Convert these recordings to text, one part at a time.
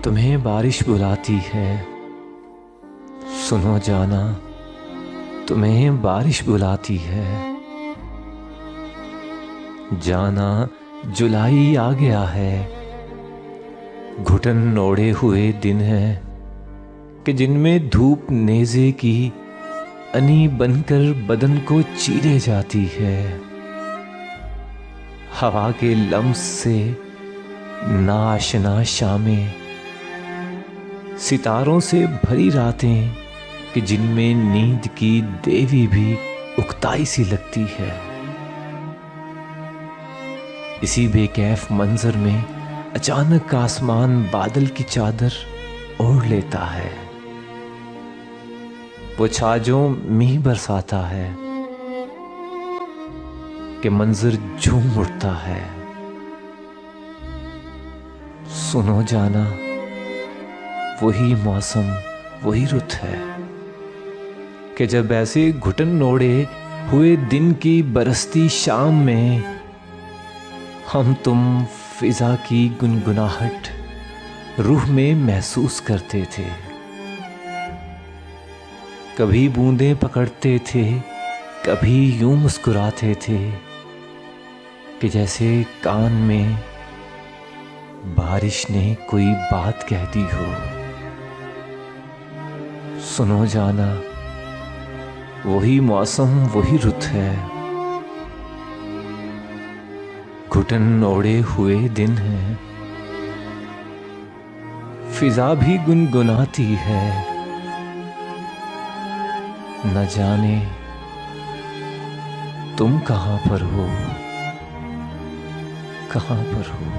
तुम्हें बारिश बुलाती है, सुनो जाना, तुम्हें बारिश बुलाती है। जाना जुलाई आ गया है, घुटन ओढ़े हुए दिन है कि जिनमें धूप नेज़े की अनी बनकर बदन को चीरे जाती है। हवा के लम्स से नाआशना शामें, सितारों से भरी रातें कि जिनमें नींद की देवी भी उकताई सी लगती है। इसी बेकैफ मंजर में अचानक आसमान बादल की चादर ओढ़ लेता है। वो छाजों मींह बरसाता है कि मंजर झूम उठता है। सुनो जाना, वही मौसम वही रुत है कि जब ऐसे घुटन ओढ़े हुए दिन की बरसती शाम में हम तुम फिजा की गुनगुनाहट रूह में महसूस करते थे। कभी बूंदें पकड़ते थे, कभी यूं मुस्कुराते थे कि जैसे कान में बारिश ने कोई बात कह दी हो। सुनो जाना, वही मौसम वही रुत है, घुटन ओढ़े हुए दिन है। फिजा भी गुनगुनाती है, न जाने तुम कहां पर हो, कहां पर हो।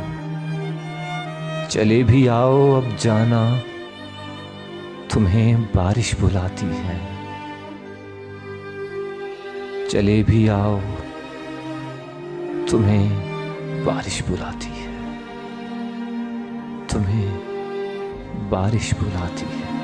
चले भी आओ अब जाना, तुम्हें बारिश बुलाती है। चले भी आओ, तुम्हें बारिश बुलाती है, तुम्हें बारिश बुलाती है।